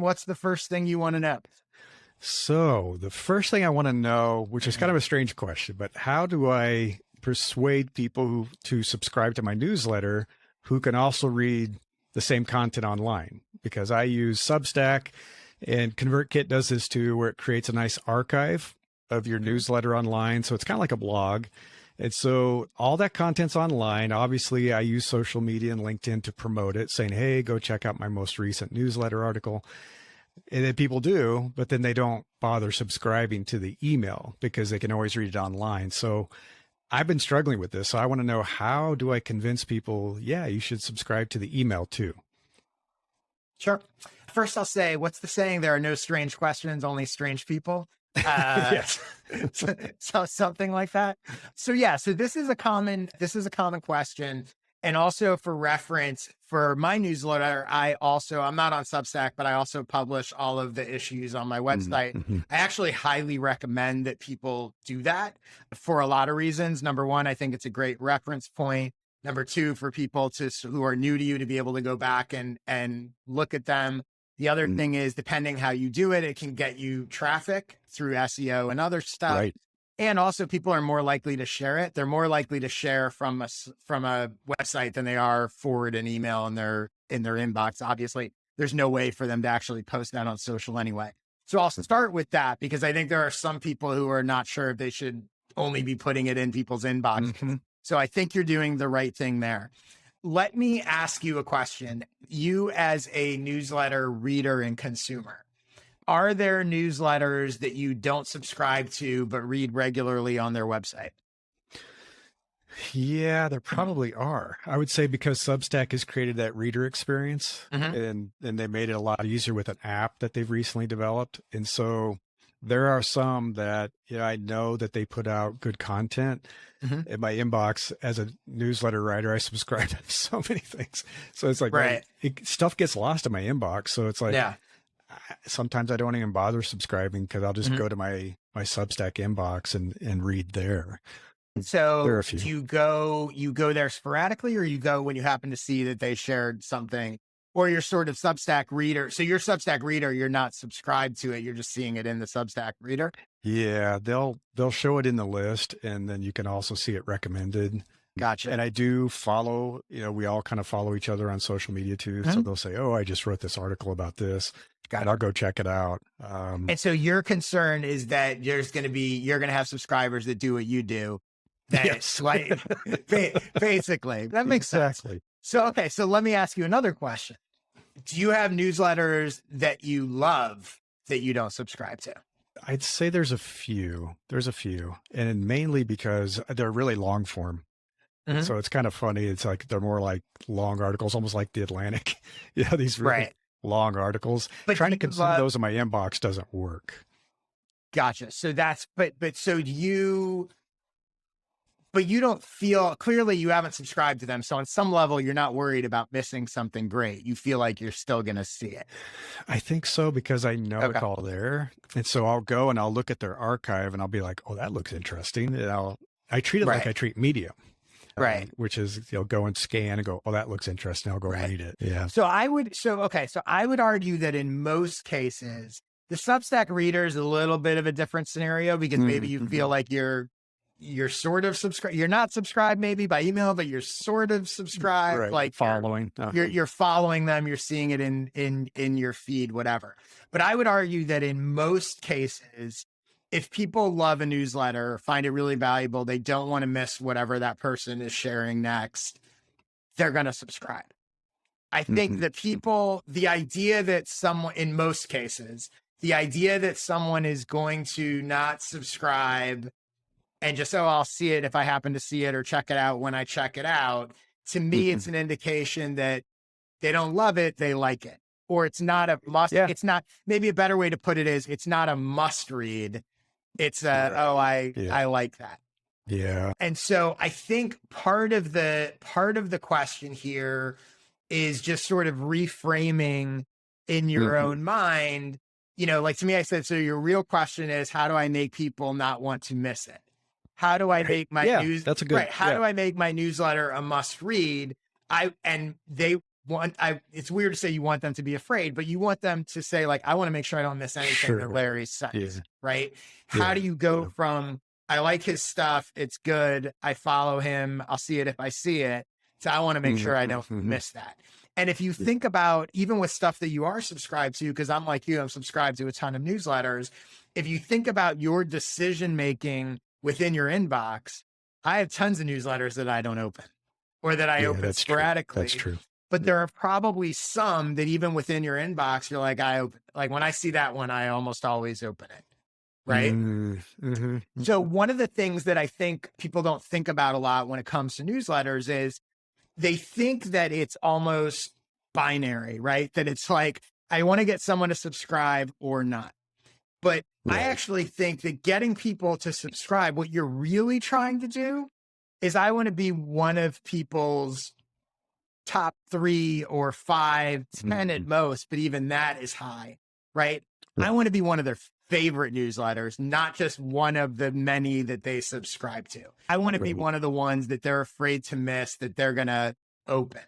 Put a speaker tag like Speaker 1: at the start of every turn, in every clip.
Speaker 1: What's the first thing you want to know?
Speaker 2: So the first thing I want to know, which is kind of a strange question, but how do I persuade people to subscribe to my newsletter who can also read the same content online? Because I use Substack, and ConvertKit does this too, where it creates a nice archive of your newsletter online. So it's kind of like a blog. And so all that content's online. Obviously, I use social media and LinkedIn to promote it, saying, hey, go check out my most recent newsletter article. And then people do, but then they don't bother subscribing to the email because they can always read it online. So I've been struggling with this. So I want to know, how do I convince people, yeah, you should subscribe to the email too?
Speaker 1: Sure. First, I'll say, what's the saying? There are no strange questions, only strange people.
Speaker 2: Yes.
Speaker 1: So something like that. So yeah, so this is a common question. And also for reference, for my newsletter, I'm not on Substack, but I also publish all of the issues on my website. I actually highly recommend that people do that for a lot of reasons. Number one, I think it's a great reference point. Number two, for people who are new to you to be able to go back and look at them. The other thing is, depending how you do it, it can get you traffic through SEO and other stuff.
Speaker 2: Right.
Speaker 1: And also people are more likely to share it. They're more likely to share from a website than they are forward an email in their inbox. Obviously, there's no way for them to actually post that on social anyway. So I'll start with that, because I think there are some people who are not sure if they should only be putting it in people's inbox. So I think you're doing the right thing there. Let me ask you a question. You as a newsletter reader and consumer, are there newsletters that you don't subscribe to but read regularly on their website?
Speaker 2: Yeah, there probably are. I would say because Substack has created that reader experience, and they made it a lot easier with an app that they've recently developed. And so there are some that, I know that they put out good content. In my inbox as a newsletter writer, I subscribe to so many things. So it's like, stuff gets lost in my inbox. So it's like, sometimes I don't even bother subscribing, because I'll just go to my Substack inbox and read there.
Speaker 1: So
Speaker 2: there are a few.
Speaker 1: Do you go there sporadically, or you go when you happen to see that they shared something, or you're sort of Substack reader? So you're Substack reader, you're not subscribed to it. You're just seeing it in the Substack reader.
Speaker 2: Yeah. They'll show it in the list, and then you can also see it recommended.
Speaker 1: Gotcha.
Speaker 2: And I do follow, we all kind of follow each other on social media too. So they'll say, oh, I just wrote this article about this. And I'll go check it out.
Speaker 1: And so your concern is that you're going to have subscribers that do what you do.
Speaker 2: Yes.
Speaker 1: Like, basically, that makes sense.
Speaker 2: Exactly.
Speaker 1: So, okay. So let me ask you another question. Do you have newsletters that you love that you don't subscribe to?
Speaker 2: I'd say there's a few, and mainly because they're really long form. So it's kind of funny. It's like, they're more like long articles, almost like the Atlantic. These really long articles. But trying to consume those in my inbox doesn't work.
Speaker 1: Gotcha. So but you don't feel, clearly you haven't subscribed to them. So on some level, you're not worried about missing something great. You feel like you're still going to see it.
Speaker 2: I think so, because I know it's all there. And so I'll go and I'll look at their archive and I'll be like, oh, that looks interesting. And I treat it like I treat Medium. Which is, go and scan and go, oh, that looks interesting. I'll go read it. Yeah.
Speaker 1: So I would argue that in most cases, the Substack reader is a little bit of a different scenario, because maybe you feel like you're sort of subscribed. You're not subscribed maybe by email, but you're sort of subscribed, like
Speaker 2: following.
Speaker 1: You're following them. You're seeing it in your feed, whatever. But I would argue that in most cases, if people love a newsletter, find it really valuable, they don't want to miss whatever that person is sharing next, they're going to subscribe. I think that the idea that someone, in most cases, the idea that someone is going to not subscribe and just, I'll see it if I happen to see it, or check it out when I check it out, to me, it's an indication that they don't love it, they like it. Or it's not a must. It's not, maybe a better way to put it is, it's not a must read. It's I like that.
Speaker 2: Yeah.
Speaker 1: And so I think part of the question here is just sort of reframing in your own mind, like to me, I said, so your real question is, how do I make people not want to miss it? How do I make my
Speaker 2: that's a good,
Speaker 1: How do I make my newsletter a must read? it's weird to say you want them to be afraid, but you want them to say like, I want to make sure I don't miss anything that Larry says,
Speaker 2: Yeah.
Speaker 1: right? How do you go from, I like his stuff, it's good, I follow him, I'll see it if I see it, so I want to make sure I don't miss that. And if you think about, even with stuff that you are subscribed to, because I'm like you, I'm subscribed to a ton of newsletters. If you think about your decision-making within your inbox, I have tons of newsletters that I don't open or that I open sporadically.
Speaker 2: That's true.
Speaker 1: But there are probably some that even within your inbox, you're like, like when I see that one, I almost always open it. Right. So one of the things that I think people don't think about a lot when it comes to newsletters is they think that it's almost binary, right? That it's like, I want to get someone to subscribe or not. But I actually think that getting people to subscribe, what you're really trying to do is I want to be one of people's top 3 or 5, 10 at most, but even that is high, right? I want to be one of their favorite newsletters, not just one of the many that they subscribe to. I want to be one of the ones that they're afraid to miss, that they're going to open.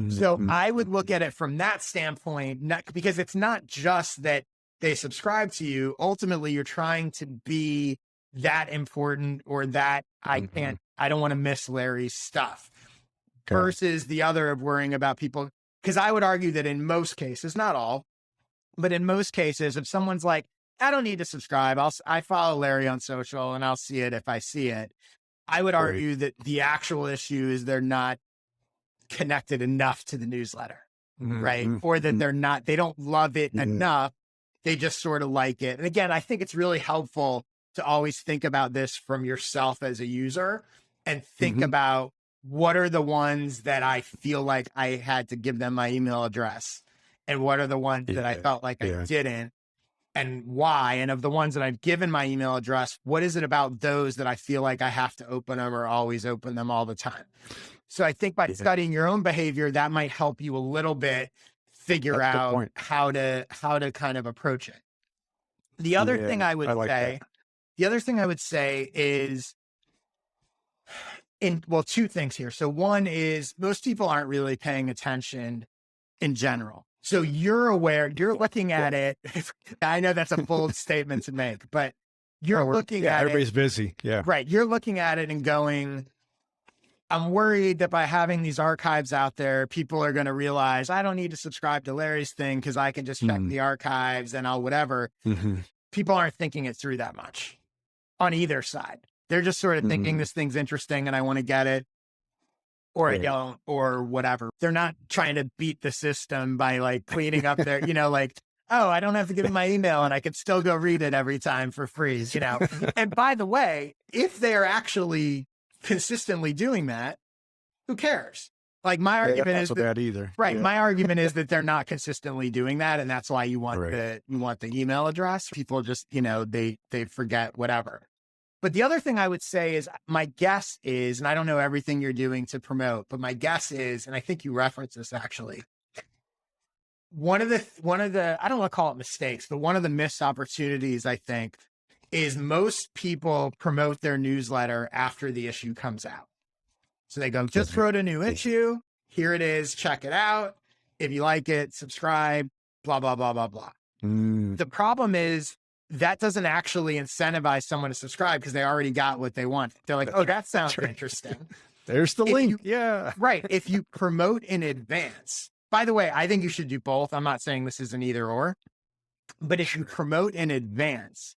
Speaker 1: So I would look at it from that standpoint, because it's not just that they subscribe to you. Ultimately, you're trying to be that important, or that I don't want to miss Larry's stuff. Versus the other of worrying about people. Because I would argue that in most cases, not all, but in most cases, if someone's like, I don't need to subscribe, I follow Larry on social and I'll see it if I see it. I would argue that the actual issue is they're not connected enough to the newsletter, right? Or that they don't love it enough. They just sort of like it. And again, I think it's really helpful to always think about this from yourself as a user and think about, what are the ones that I feel like I had to give them my email address? And what are the ones that I felt like I didn't? And why? And of the ones that I've given my email address, what is it about those that I feel like I have to open them or always open them all the time? So I think by studying your own behavior, that might help you a little bit figure out how to kind of approach it. The other thing I would say is, well, 2 things here. So one is, most people aren't really paying attention in general. So you're aware, you're looking at it. I know that's a bold statement to make, but you're looking at
Speaker 2: everybody's busy. Yeah.
Speaker 1: Right. You're looking at it and going, I'm worried that by having these archives out there, people are going to realize I don't need to subscribe to Larry's thing because I can just check the archives and I'll whatever. People aren't thinking it through that much on either side. They're just sort of thinking this thing's interesting and I want to get it, or I don't, or whatever. They're not trying to beat the system by like cleaning up their, like, oh, I don't have to give them my email and I can still go read it every time for free, And by the way, if they are actually consistently doing that, who cares? Like my argument is that, my argument is that they're not consistently doing that. And that's why you want the email address. People just, they forget whatever. But the other thing I would say is, my guess is, and I don't know everything you're doing to promote, but my guess is, and I think you referenced this actually, one of the, I don't want to call it mistakes, but one of the missed opportunities, I think, is most people promote their newsletter after the issue comes out. So they go, just wrote a new issue. Here it is. Check it out. If you like it, subscribe, blah, blah, blah, blah, blah. The problem is, that doesn't actually incentivize someone to subscribe because they already got what they want. They're like, oh, that sounds interesting.
Speaker 2: There's the link.
Speaker 1: Right. If you promote in advance, by the way, I think you should do both. I'm not saying this is an either or, but if you promote in advance,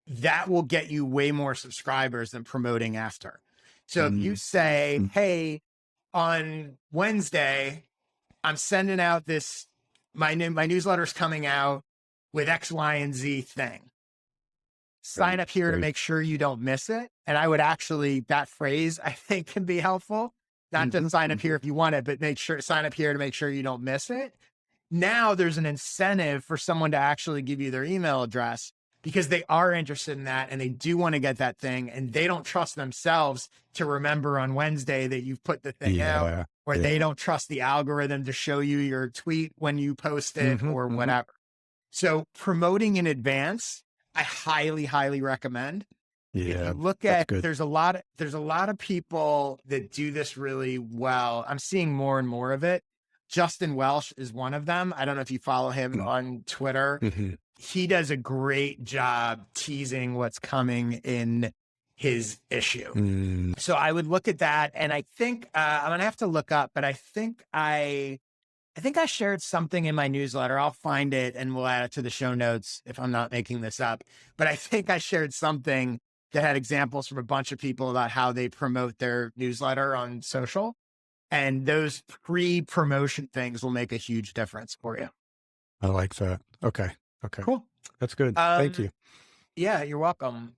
Speaker 1: that will get you way more subscribers than promoting after. So if you say, hey, on Wednesday, I'm sending out this, my newsletter's coming out with X, Y, and Z thing. Sign up here to make sure you don't miss it. And I would actually, that phrase I think can be helpful. Not just sign up here if you want it, but sign up here to make sure you don't miss it. Now there's an incentive for someone to actually give you their email address because they are interested in that and they do want to get that thing and they don't trust themselves to remember on Wednesday that you've put the thing out, or they don't trust the algorithm to show you your tweet when you post it or whatever. So promoting in advance, I highly, highly recommend. If you look at, there's a lot of people that do this really well. I'm seeing more and more of it. Justin Welsh is one of them. I don't know if you follow him on Twitter. He does a great job teasing what's coming in his issue. So I would look at that. And I think I'm going to have to look up, but I think I shared something in my newsletter. I'll find it and we'll add it to the show notes if I'm not making this up. But I think I shared something that had examples from a bunch of people about how they promote their newsletter on social. And those pre-promotion things will make a huge difference for you.
Speaker 2: I like that. Okay.
Speaker 1: Cool.
Speaker 2: That's good. Thank you.
Speaker 1: Yeah, you're welcome.